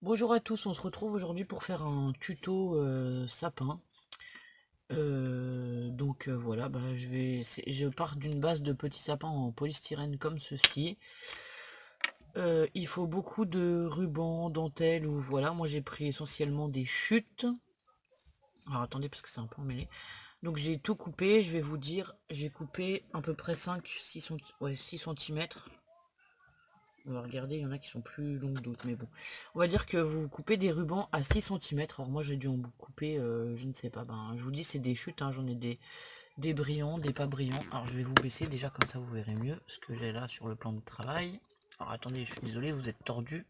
Bonjour à tous, on se retrouve aujourd'hui pour faire un tuto sapin. Voilà, je pars d'une base de petits sapins en polystyrène comme ceci. Il faut beaucoup de rubans, dentelles ou voilà, moi j'ai pris essentiellement des chutes. Alors attendez parce que c'est un peu emmêlé. Donc j'ai tout coupé, je vais vous dire, j'ai coupé à peu près 6 cm. On va regarder, il y en a qui sont plus longues que d'autres, mais bon. On va dire que vous coupez des rubans à 6 cm. Alors moi j'ai dû en couper, je ne sais pas. Ben, je vous dis c'est des chutes, hein. J'en ai des brillants, des pas brillants. Alors je vais vous baisser déjà comme ça vous verrez mieux ce que j'ai là sur le plan de travail. Alors attendez, je suis désolé, vous êtes tordu.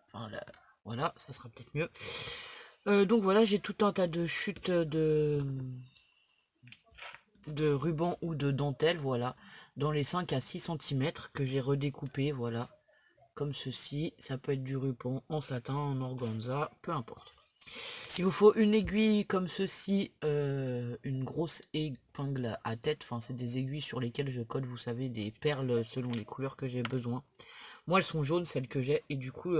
Enfin là, voilà, ça sera peut-être mieux. Donc voilà, j'ai tout un tas de chutes de ruban ou de dentelle, voilà, dans les 5 à 6 cm que j'ai redécoupé, voilà. Comme ceci, ça peut être du ruban en satin, en organza, peu importe. Il vous faut une aiguille comme ceci, une grosse épingle à tête, enfin c'est des aiguilles sur lesquelles je colle, vous savez, des perles selon les couleurs que j'ai besoin. Moi elles sont jaunes, celles que j'ai, et du coup,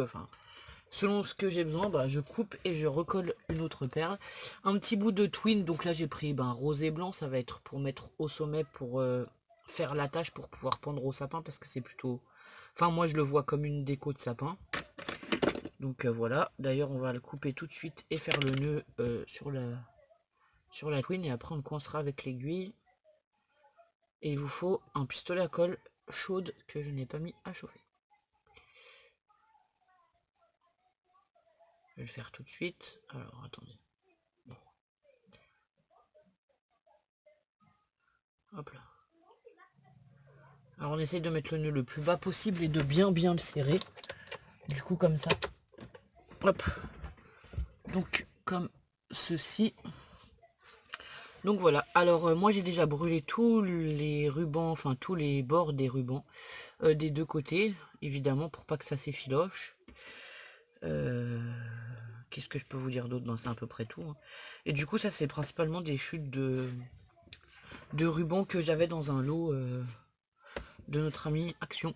selon ce que j'ai besoin, bah, je coupe et je recolle une autre perle. Un petit bout de twine, donc là j'ai pris rose et blanc, ça va être pour mettre au sommet, pour faire l'attache, pour pouvoir pendre au sapin, parce que c'est plutôt... Enfin moi je le vois comme une déco de sapin. Donc voilà, d'ailleurs on va le couper tout de suite et faire le nœud sur la twine, et après on le coincera avec l'aiguille. Et il vous faut un pistolet à colle chaude que je n'ai pas mis à chauffer. Je vais le faire tout de suite. Alors attendez. Bon. Hop là. Alors on essaye de mettre le nœud le plus bas possible et de bien le serrer. Du coup comme ça. Hop. Donc comme ceci. Donc voilà, alors moi j'ai déjà brûlé tous les rubans, enfin tous les bords des rubans des deux côtés, évidemment pour pas que ça s'effiloche. Qu'est-ce que je peux vous dire d'autre? Ben, c'est à peu près tout, hein. Et du coup ça c'est principalement des chutes de rubans que j'avais dans un lot de notre ami Action.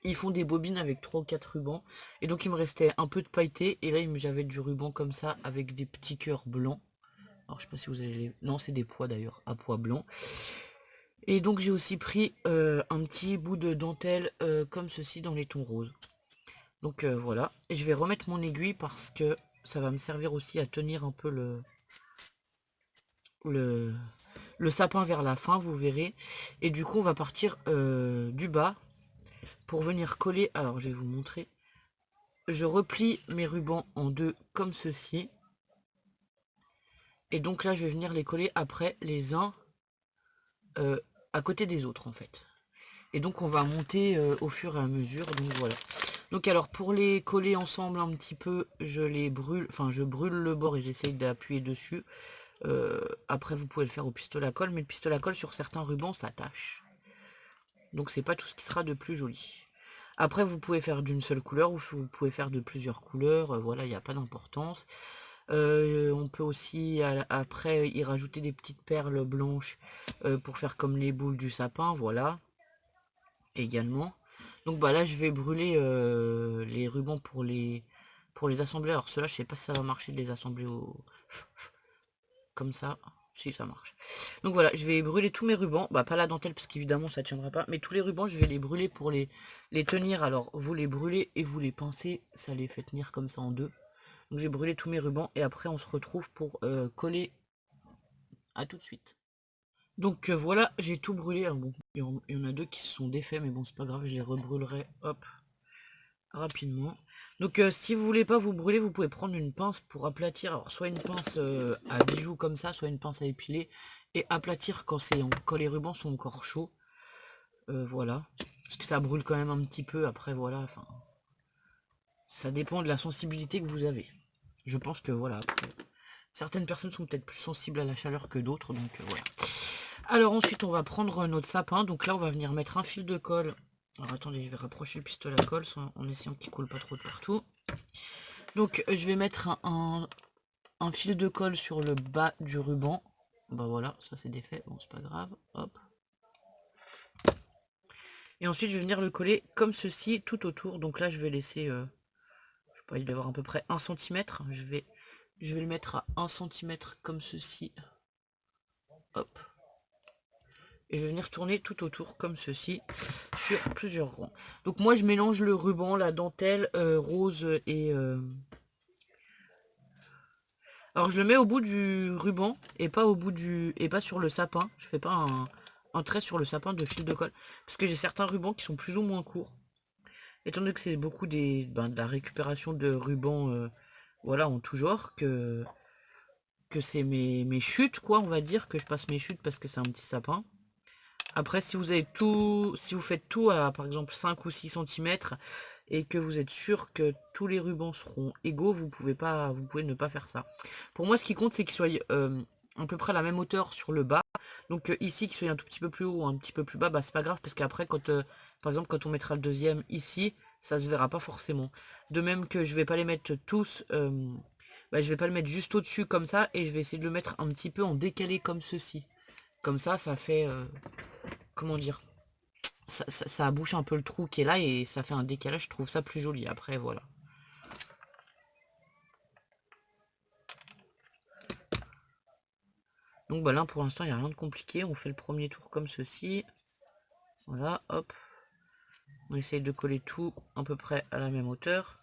Ils font des bobines avec 3 ou 4 rubans, et donc il me restait un peu de pailleté, et là j'avais du ruban comme ça avec des petits cœurs blancs. Alors je sais pas si vous allez les... Non, c'est des pois d'ailleurs, à pois blancs. Et donc j'ai aussi pris un petit bout de dentelle comme ceci dans les tons roses. Donc voilà, et je vais remettre mon aiguille parce que ça va me servir aussi à tenir un peu le, le sapin vers la fin, vous verrez. Et du coup on va partir du bas pour venir coller. Alors je vais vous montrer. Je replie mes rubans en deux comme ceci. Et donc là je vais venir les coller après les uns à côté des autres en fait. Et donc on va monter au fur et à mesure, donc voilà. Donc alors pour les coller ensemble un petit peu, je les brûle, enfin je brûle le bord et j'essaye d'appuyer dessus. Après vous pouvez le faire au pistolet à colle, mais le pistolet à colle sur certains rubans ça tâche. Donc c'est pas tout ce qui sera de plus joli. Après vous pouvez faire d'une seule couleur ou vous pouvez faire de plusieurs couleurs, voilà, il n'y a pas d'importance. On peut aussi après y rajouter des petites perles blanches pour faire comme les boules du sapin, voilà, également. Donc bah là je vais brûler les rubans pour les assembler. Alors ceux-là je sais pas si ça va marcher de les assembler comme ça. Si ça marche. Donc voilà, je vais brûler tous mes rubans. Bah pas la dentelle parce qu'évidemment ça tiendra pas. Mais tous les rubans je vais les brûler pour les tenir. Alors vous les brûlez et vous les pincez. Ça les fait tenir comme ça en deux. Donc j'ai brûlé tous mes rubans et après on se retrouve pour coller. À tout de suite. Donc voilà, j'ai tout brûlé. Alors bon, il y en a deux qui se sont défaits, mais bon c'est pas grave, je les rebrûlerai hop rapidement. Donc si vous voulez pas vous brûler, vous pouvez prendre une pince pour aplatir. Alors soit une pince à bijoux comme ça, soit une pince à épiler et aplatir quand les rubans sont encore chauds. Voilà, parce que ça brûle quand même un petit peu. Après voilà, enfin ça dépend de la sensibilité que vous avez. Je pense que voilà, après, certaines personnes sont peut-être plus sensibles à la chaleur que d'autres, donc voilà. Alors ensuite on va prendre notre sapin. Donc là on va venir mettre un fil de colle. Alors attendez, je vais rapprocher le pistolet à colle en essayant qu'il coule pas trop de partout. Donc je vais mettre un fil de colle sur le bas du ruban. Bah voilà, ça c'est défait, bon c'est pas grave, hop. Et ensuite je vais venir le coller comme ceci tout autour. Donc là je vais laisser, je il doit y avoir à peu près 1 centimètre. Je vais le mettre à 1 centimètre comme ceci. Hop. Et je vais venir tourner tout autour comme ceci sur plusieurs rangs. Donc moi je mélange le ruban, la dentelle rose et... Alors je le mets au bout du ruban et pas au bout du... et pas sur le sapin. Je fais pas un trait sur le sapin de fil de colle. Parce que j'ai certains rubans qui sont plus ou moins courts. Étant donné que c'est beaucoup de la récupération de rubans voilà, en tout genre, que c'est mes chutes, quoi, on va dire, que je passe mes chutes parce que c'est un petit sapin. Après, si vous avez tout, si vous faites tout à par exemple 5 ou 6 centimètres et que vous êtes sûr que tous les rubans seront égaux, vous pouvez ne pas faire ça. Pour moi, ce qui compte, c'est qu'ils soient à peu près à la même hauteur sur le bas. Donc ici, qu'ils soient un tout petit peu plus haut ou un petit peu plus bas, bah c'est pas grave parce qu'après, quand par exemple, quand on mettra le deuxième ici, ça se verra pas forcément. De même que je vais pas les mettre tous, je vais pas le mettre juste au-dessus comme ça et je vais essayer de le mettre un petit peu en décalé comme ceci. Comme ça fait comment dire, ça bouche un peu le trou qui est là et ça fait un décalage, je trouve ça plus joli. Après, voilà. Donc bah là, pour l'instant, il n'y a rien de compliqué. On fait le premier tour comme ceci. Voilà, hop. On essaye de coller tout à peu près à la même hauteur.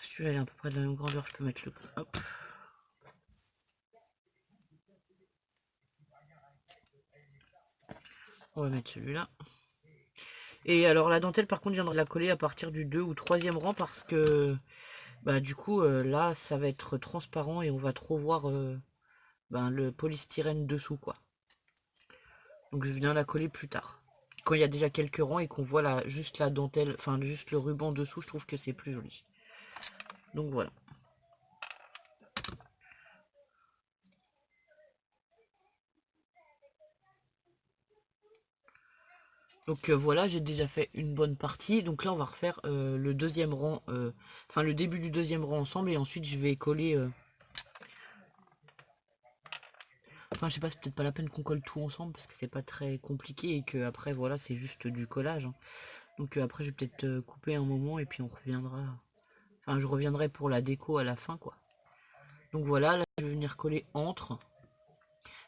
Si celui-là est à peu près de la même grandeur, je peux mettre le... Hop. On va mettre celui-là. Et alors la dentelle, par contre, je viendrai la coller à partir du 2 ou 3e rang parce que... Bah du coup, là, ça va être transparent et on va trop voir le polystyrène dessous, quoi. Donc je viens la coller plus tard. Quand il y a déjà quelques rangs et qu'on voit juste la dentelle, enfin juste le ruban dessous, je trouve que c'est plus joli. Donc voilà. Donc voilà, j'ai déjà fait une bonne partie. Donc là, on va refaire le deuxième rang, enfin le début du deuxième rang ensemble. Et ensuite, je vais coller... Enfin, je sais pas, c'est peut-être pas la peine qu'on colle tout ensemble parce que c'est pas très compliqué et que après, voilà, c'est juste du collage. Hein. Donc après, je vais peut-être couper un moment et puis on reviendra. Enfin, je reviendrai pour la déco à la fin, quoi. Donc voilà, là, je vais venir coller entre.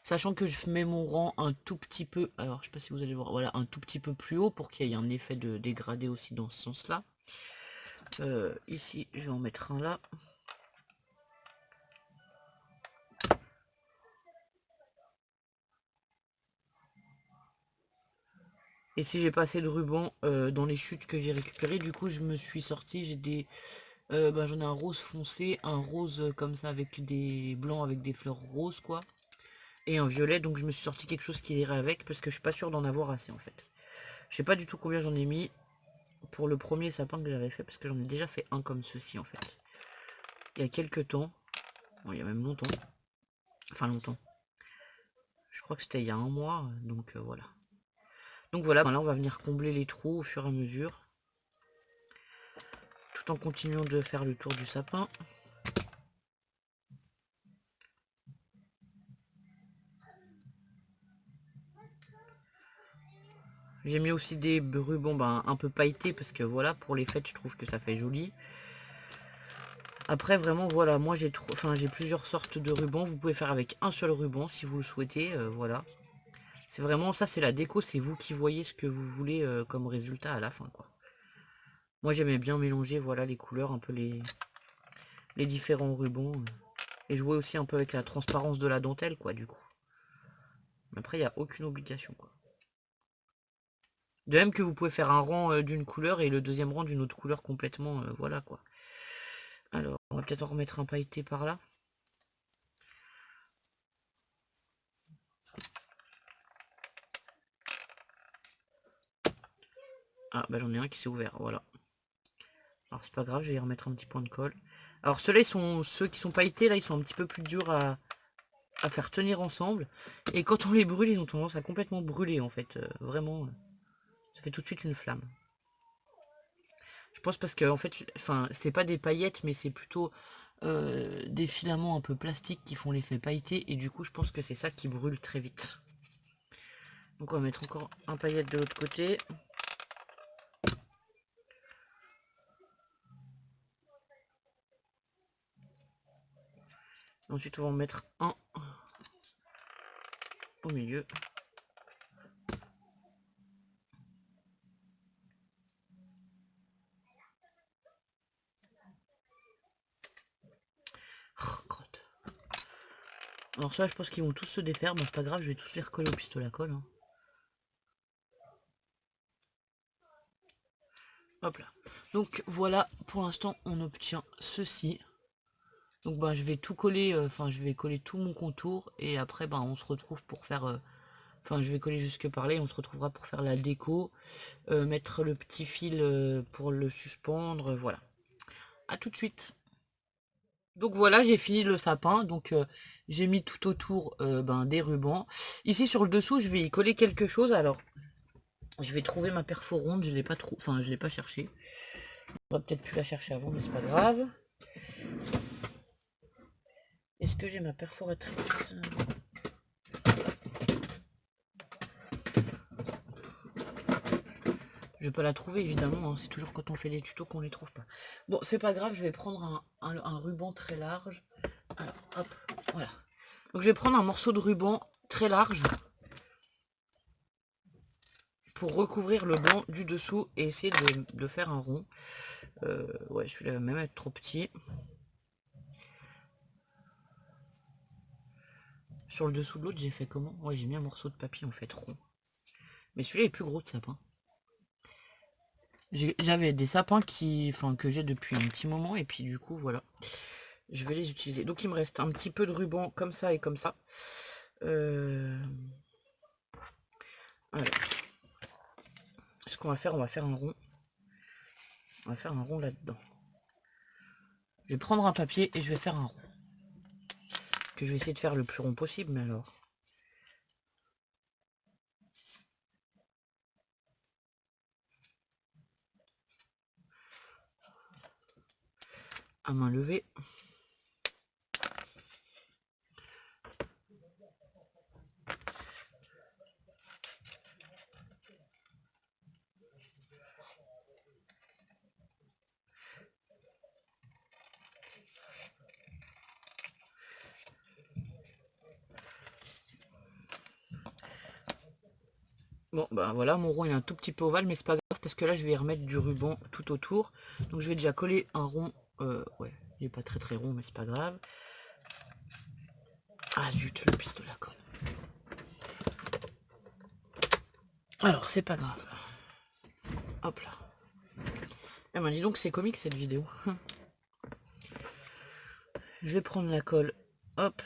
Sachant que je mets mon rang un tout petit peu, alors je sais pas si vous allez voir, voilà, un tout petit peu plus haut pour qu'il y ait un effet de dégradé aussi dans ce sens-là. Ici, je vais en mettre un là. Et si j'ai pas assez de ruban dans les chutes que j'ai récupérées, du coup je me suis sorti, j'ai des... j'en ai un rose foncé, un rose comme ça avec des blancs avec des fleurs roses quoi. Et un violet, donc je me suis sorti quelque chose qui irait avec parce que je suis pas sûr d'en avoir assez en fait. Je sais pas du tout combien j'en ai mis pour le premier sapin que j'avais fait parce que j'en ai déjà fait un comme ceci en fait. Il y a quelques temps, bon, il y a même longtemps, enfin longtemps. Je crois que c'était il y a un mois, donc voilà. Donc voilà, là on va venir combler les trous au fur et à mesure. Tout en continuant de faire le tour du sapin. J'ai mis aussi des rubans un peu pailletés parce que voilà, pour les fêtes je trouve que ça fait joli. Après vraiment voilà, moi j'ai plusieurs sortes de rubans. Vous pouvez faire avec un seul ruban si vous le souhaitez, voilà. C'est vraiment ça, c'est la déco, c'est vous qui voyez ce que vous voulez comme résultat à la fin quoi. Moi j'aimais bien mélanger voilà les couleurs, un peu les différents rubans. Et jouer aussi un peu avec la transparence de la dentelle quoi du coup. Mais après il n'y a aucune obligation quoi. De même que vous pouvez faire un rang d'une couleur et le deuxième rang d'une autre couleur complètement, voilà quoi. Alors, on va peut-être en remettre un pailleté par là. Ah, bah j'en ai un qui s'est ouvert, voilà. Alors c'est pas grave, je vais y remettre un petit point de colle. Alors ceux-là, ceux qui sont pailletés, là, ils sont un petit peu plus durs à faire tenir ensemble. Et quand on les brûle, ils ont tendance à complètement brûler en fait. Vraiment, ça fait tout de suite une flamme. Je pense parce que en fait, enfin, c'est pas des paillettes, mais c'est plutôt des filaments un peu plastiques qui font l'effet pailleté. Et du coup, je pense que c'est ça qui brûle très vite. Donc on va mettre encore un paillette de l'autre côté. Ensuite, on va en mettre un au milieu. Oh, crotte. Alors ça, je pense qu'ils vont tous se défaire. Bon, c'est pas grave, je vais tous les recoller au pistolet à colle. Hein. Hop là. Donc voilà, pour l'instant, on obtient ceci. Donc bah, je vais tout coller, enfin je vais coller tout mon contour et après bah, on se retrouve pour faire, enfin je vais coller jusque par là et on se retrouvera pour faire la déco, mettre le petit fil pour le suspendre, voilà. À tout de suite. Donc voilà, j'ai fini le sapin, donc j'ai mis tout autour ben, des rubans. Ici sur le dessous, je vais y coller quelque chose, alors je vais trouver ma perfo ronde, je l'ai pas trop, enfin je l'ai pas cherché. On va peut-être plus la chercher avant, mais c'est pas grave. Est-ce que j'ai ma perforatrice? Je vais pas la trouver évidemment, hein. C'est toujours quand on fait des tutos qu'on les trouve pas. Bon, c'est pas grave, je vais prendre un ruban très large. Alors, hop, voilà. Donc je vais prendre un morceau de ruban très large pour recouvrir le blanc du dessous et essayer de faire un rond. Ouais, celui-là va même être trop petit. Sur le dessous de l'autre, j'ai fait comment? Ouais, j'ai mis un morceau de papier en fait rond. Mais celui-là est plus gros de sapin. J'avais des sapins que j'ai depuis un petit moment et puis du coup voilà. Je vais les utiliser. Donc il me reste un petit peu de ruban comme ça et comme ça. Alors, ce qu'on va faire, on va faire un rond. On va faire un rond là-dedans. Je vais prendre un papier et je vais faire un rond. Que je vais essayer de faire le plus rond possible, mais alors. À main levée. Bon, bah voilà, mon rond il est un tout petit peu ovale, mais c'est pas grave parce que là je vais y remettre du ruban tout autour. Donc je vais déjà coller un rond. Ouais, il est pas très très rond, mais c'est pas grave. Ah zut, le pistolet à colle. Alors, c'est pas grave. Hop là. Eh ben dis donc, c'est comique cette vidéo. Je vais prendre la colle. Hop.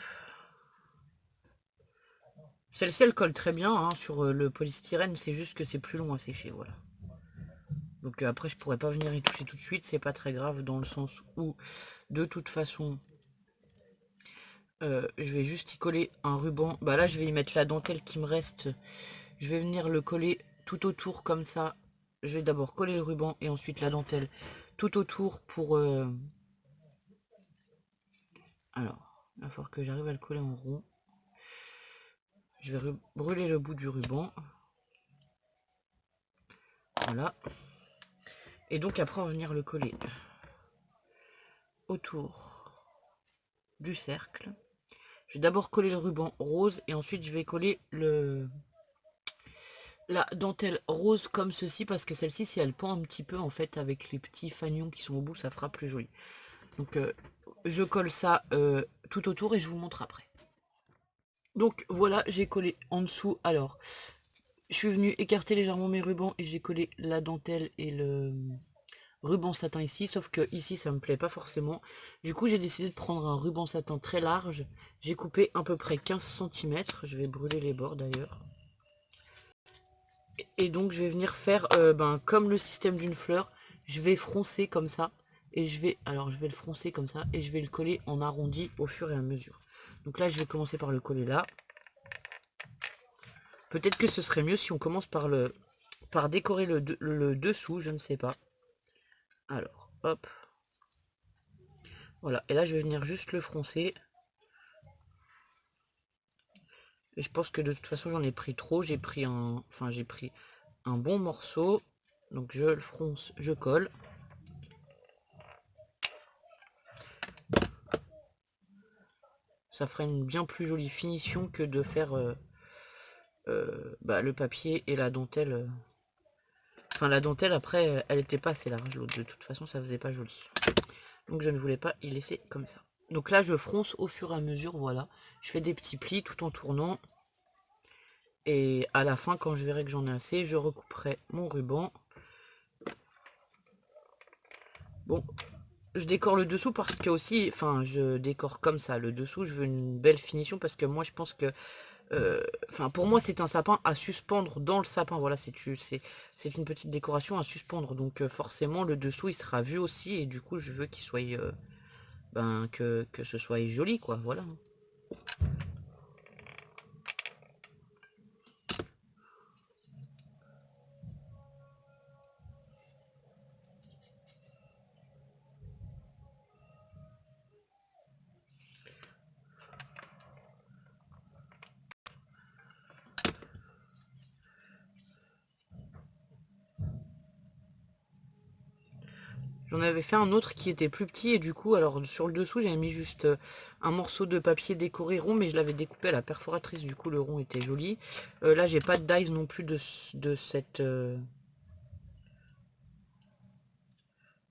Celle-ci, elle colle très bien hein, sur le polystyrène. C'est juste que c'est plus long à sécher, voilà. Donc après, je pourrais pas venir y toucher tout de suite. C'est pas très grave dans le sens où, de toute façon, je vais juste y coller un ruban. Bah là, je vais y mettre la dentelle qui me reste. Je vais venir le coller tout autour comme ça. Je vais d'abord coller le ruban et ensuite la dentelle tout autour pour... Alors, il va falloir que j'arrive à le coller en rond. Je vais brûler le bout du ruban. Voilà. Et donc après, on va venir le coller autour du cercle. Je vais d'abord coller le ruban rose et ensuite je vais coller la dentelle rose comme ceci parce que celle-ci, si elle pend un petit peu en fait avec les petits fanions qui sont au bout, ça fera plus joli. Donc je colle ça tout autour et je vous montre après. Donc voilà, j'ai collé en dessous. Alors, je suis venu écarter légèrement mes rubans et j'ai collé la dentelle et le ruban satin ici, sauf que ici ça me plaît pas forcément. Du coup j'ai décidé de prendre un ruban satin très large. J'ai coupé à peu près 15 cm. Je vais brûler les bords d'ailleurs. Et donc je vais venir faire comme le système d'une fleur. Je vais froncer comme ça. Et je vais le froncer comme ça et je vais le coller en arrondi au fur et à mesure. Donc là je vais commencer par le coller là. Peut-être que ce serait mieux si on commence par décorer le dessous, je ne sais pas. Alors, hop. Voilà, et là je vais venir juste le froncer. Et je pense que de toute façon j'en ai pris trop. J'ai pris un bon morceau. Donc je le fronce, je colle. Ça ferait une bien plus jolie finition que de faire le papier et la dentelle. Enfin, la dentelle, après, elle était pas assez large. L'autre, de toute façon, ça faisait pas joli. Donc, je ne voulais pas y laisser comme ça. Donc là, je fronce au fur et à mesure, voilà. Je fais des petits plis tout en tournant. Et à la fin, quand je verrai que j'en ai assez, je recouperai mon ruban. Bon, je décore le dessous parce que aussi, enfin, je décore comme ça. Le dessous, je veux une belle finition parce que moi, je pense que enfin, pour moi, c'est un sapin à suspendre dans le sapin. Voilà, c'est une petite décoration à suspendre. Donc, forcément, le dessous, il sera vu aussi. Et du coup, je veux qu'il soit, que ce soit joli, quoi. Voilà. J'en avais fait un autre qui était plus petit. Et du coup, alors, sur le dessous, j'avais mis juste un morceau de papier décoré rond. Mais je l'avais découpé à la perforatrice. Du coup, le rond était joli. Là, j'ai pas de dies non plus de cette...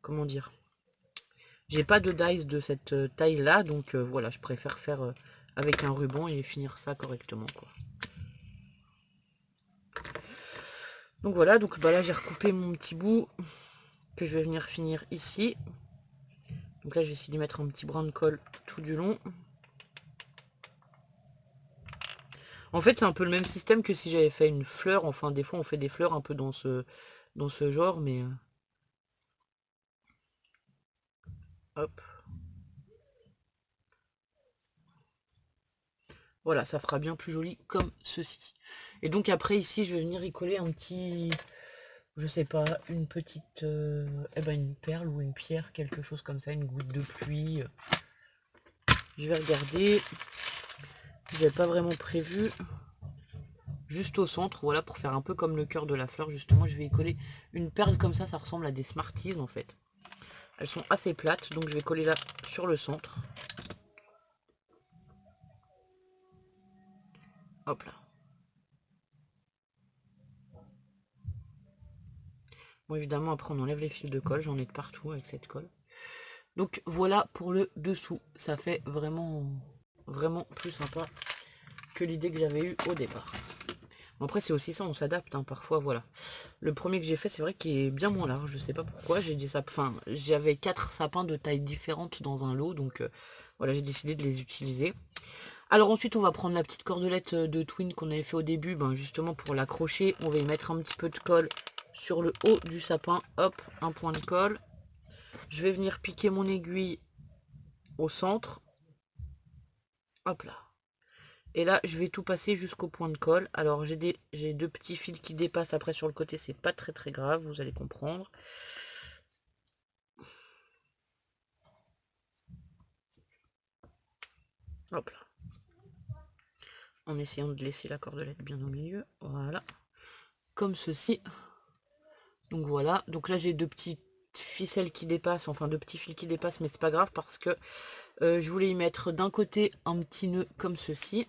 comment dire, j'ai pas de dice de cette taille là, donc voilà, je préfère faire avec un ruban et finir ça correctement, quoi. Donc voilà, donc bah là j'ai recoupé mon petit bout que je vais venir finir ici. Donc là j'ai essayé de mettre un petit brin de colle tout du long. En fait c'est un peu le même système que si j'avais fait une fleur. Enfin des fois on fait des fleurs un peu dans ce genre, mais hop. Voilà, ça fera bien plus joli comme ceci. Et donc après ici je vais venir y coller un petit, je sais pas, une petite, une perle ou une pierre, quelque chose comme ça, une goutte de pluie. Je vais regarder. Je n'avais pas vraiment prévu. Juste au centre, voilà, pour faire un peu comme le cœur de la fleur. Justement, je vais y coller une perle comme ça ressemble à des Smarties en fait. Elles sont assez plates, donc je vais coller là sur le centre. Hop là. Bon, évidemment, après on enlève les fils de colle. J'en ai de partout avec cette colle. Donc voilà pour le dessous. Ça fait vraiment, vraiment plus sympa que l'idée que j'avais eue au départ. Bon, après c'est aussi ça, on s'adapte, hein, parfois, voilà. Le premier que j'ai fait, c'est vrai qu'il est bien moins large. Je sais pas pourquoi. J'ai dit ça. Enfin, j'avais 4 sapins de tailles différentes dans un lot, donc voilà, j'ai décidé de les utiliser. Alors ensuite, on va prendre la petite cordelette de twin qu'on avait fait au début, justement pour l'accrocher. On va y mettre un petit peu de colle sur le haut du sapin. Hop, un point de colle. Je vais venir piquer mon aiguille au centre. Hop là. Et là, je vais tout passer jusqu'au point de colle. Alors, j'ai deux petits fils qui dépassent après sur le côté. C'est pas très très grave, vous allez comprendre. Hop là. En essayant de laisser la cordelette bien au milieu. Voilà. Comme ceci. Donc voilà. Donc là, j'ai deux petites ficelles qui dépassent. Enfin, deux petits fils qui dépassent. Mais c'est pas grave parce que je voulais y mettre d'un côté un petit nœud comme ceci.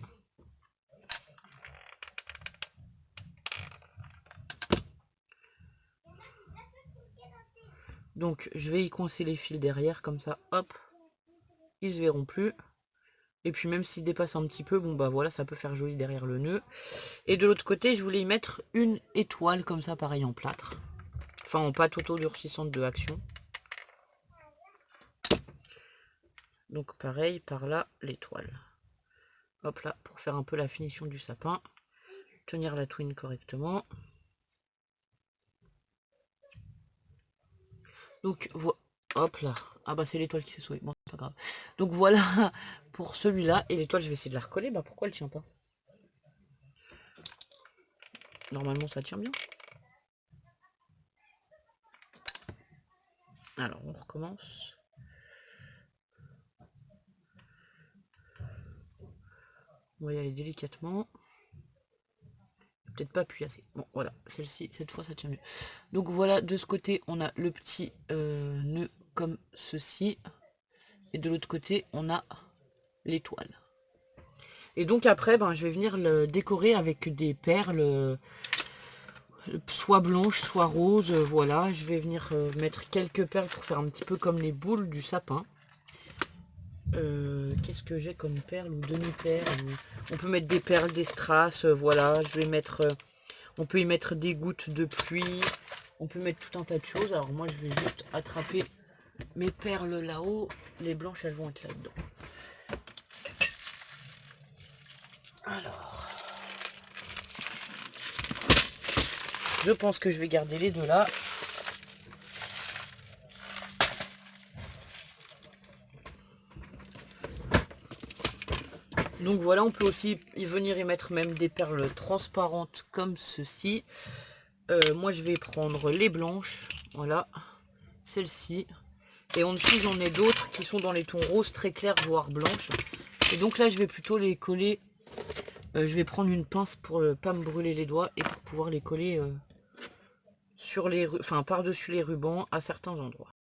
Donc je vais y coincer les fils derrière comme ça, hop, ils se verront plus. Et puis même s'ils dépassent un petit peu, bon bah voilà, ça peut faire joli derrière le nœud. Et de l'autre côté, je voulais y mettre une étoile comme ça, pareil en plâtre. Enfin en pâte auto-durcissante de Action. Donc pareil, par là, l'étoile. Hop là, pour faire un peu la finition du sapin. Tenir la twine correctement. Donc voilà. Hop là. Ah bah c'est l'étoile qui s'est sauvée. Bon, c'est pas grave. Donc voilà pour celui-là. Et l'étoile, je vais essayer de la recoller. Bah pourquoi elle tient pas? Normalement ça tient bien. Alors on recommence. On va y aller délicatement. Peut-être pas appuyer assez. Bon voilà, celle-ci, cette fois ça tient mieux. Donc voilà, de ce côté on a le petit nœud comme ceci. Et de l'autre côté on a l'étoile. Et donc après, ben, je vais venir le décorer avec des perles, soit blanches, soit roses. Voilà, je vais venir mettre quelques perles pour faire un petit peu comme les boules du sapin. Qu'est-ce que j'ai comme perles ou demi-perles? On peut mettre des perles, des strass, voilà. Je vais mettre, on peut y mettre des gouttes de pluie. On peut mettre tout un tas de choses. Alors moi, je vais juste attraper mes perles là-haut. Les blanches, elles vont être là-dedans. Alors, je pense que je vais garder les deux là. Donc voilà, on peut aussi y venir y mettre même des perles transparentes comme ceci. Moi, je vais prendre les blanches. Voilà, celle-ci. Et en dessous, j'en ai d'autres qui sont dans les tons roses très clairs, voire blanches. Et donc là, je vais plutôt les coller. Je vais prendre une pince pour ne pas me brûler les doigts et pour pouvoir les coller sur les, enfin par-dessus les rubans à certains endroits.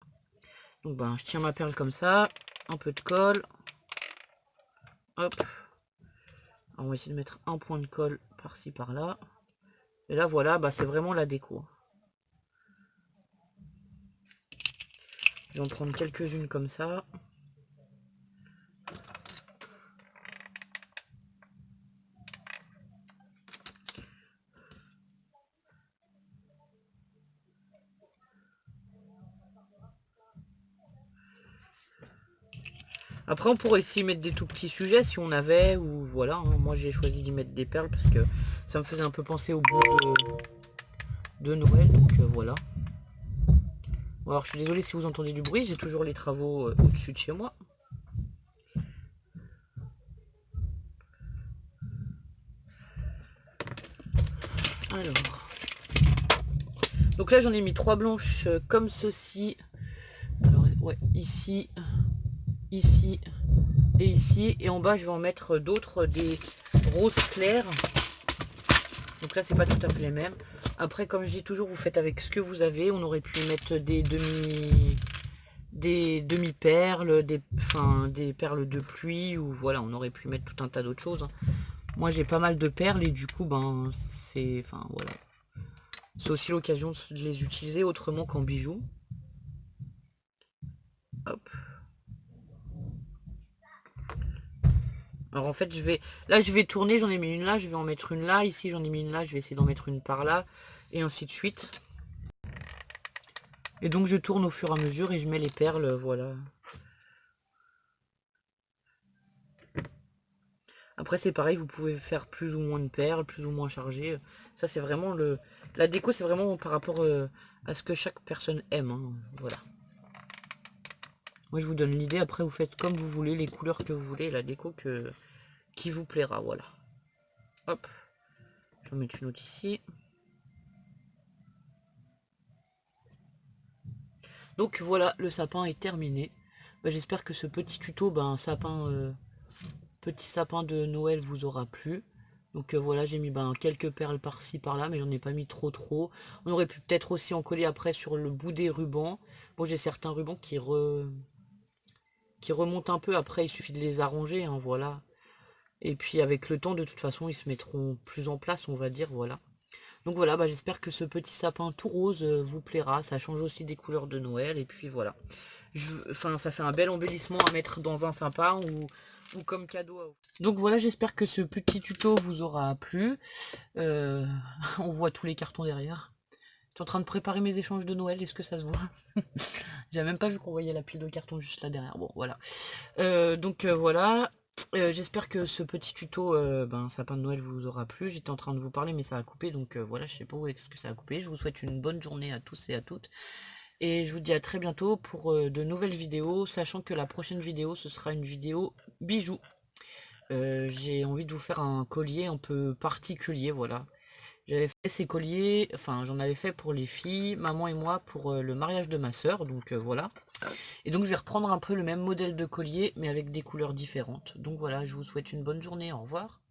Donc ben, je tiens ma perle comme ça, un peu de colle. Hop. Alors, on va essayer de mettre un point de colle par-ci par-là. Et là voilà, bah, c'est vraiment la déco. Je vais en prendre quelques-unes comme ça. Après, on pourrait aussi mettre des tout petits sujets si on avait, ou voilà. Hein. Moi, j'ai choisi d'y mettre des perles parce que ça me faisait un peu penser au bout de Noël, donc voilà. Bon, alors, je suis désolé si vous entendez du bruit, j'ai toujours les travaux au-dessus de chez moi. Alors, donc là, j'en ai mis 3 blanches comme ceci. Alors, ouais, ici, ici et ici. Et en bas, je vais en mettre d'autres, des roses claires. Donc là, c'est pas tout à fait les mêmes. Après, comme je dis toujours, vous faites avec ce que vous avez. On aurait pu mettre des demi-perles, des perles de pluie, ou voilà, on aurait pu mettre tout un tas d'autres choses. Moi, j'ai pas mal de perles et du coup, ben, c'est, enfin, voilà. C'est aussi l'occasion de les utiliser autrement qu'en bijoux. Hop. Alors en fait, là, je vais tourner, j'en ai mis une là, je vais en mettre une là. Ici, j'en ai mis une là, je vais essayer d'en mettre une par là. Et ainsi de suite. Et donc, je tourne au fur et à mesure et je mets les perles, voilà. Après, c'est pareil, vous pouvez faire plus ou moins de perles, plus ou moins chargées. Ça, c'est vraiment le... La déco, c'est vraiment par rapport à ce que chaque personne aime. Hein. Voilà. Moi, je vous donne l'idée. Après, vous faites comme vous voulez, les couleurs que vous voulez, la déco qui vous plaira. Voilà. Hop. Je vais en mettre une autre ici. Donc, voilà, le sapin est terminé. Bah, j'espère que ce petit tuto, petit sapin de Noël vous aura plu. Donc voilà, j'ai mis quelques perles par-ci par-là, mais j'en ai pas mis trop. On aurait pu peut-être aussi en coller après sur le bout des rubans. Bon, j'ai certains rubans qui remontent un peu, après il suffit de les arranger, hein, voilà. Et puis avec le temps, de toute façon, ils se mettront plus en place, on va dire, voilà. Donc voilà, j'espère que ce petit sapin tout rose vous plaira. Ça change aussi des couleurs de Noël, et puis voilà. Enfin, ça fait un bel embellissement à mettre dans un sapin ou comme cadeau. Donc voilà, j'espère que ce petit tuto vous aura plu. On voit tous les cartons derrière. Je suis en train de préparer mes échanges de Noël, est-ce que ça se voit? J'avais même pas vu qu'on voyait la pile de cartons juste là derrière. Bon, voilà. Voilà. J'espère que ce petit tuto sapin de Noël vous aura plu. J'étais en train de vous parler mais ça a coupé, donc voilà, je sais pas où est-ce que ça a coupé. Je vous souhaite une bonne journée à tous et à toutes. Et je vous dis à très bientôt pour de nouvelles vidéos, sachant que la prochaine vidéo, ce sera une vidéo bijoux. J'ai envie de vous faire un collier un peu particulier, voilà. J'avais fait ces colliers, enfin j'en avais fait pour les filles, maman et moi pour le mariage de ma soeur, donc voilà. Et donc je vais reprendre un peu le même modèle de collier, mais avec des couleurs différentes. Donc voilà, je vous souhaite une bonne journée, au revoir.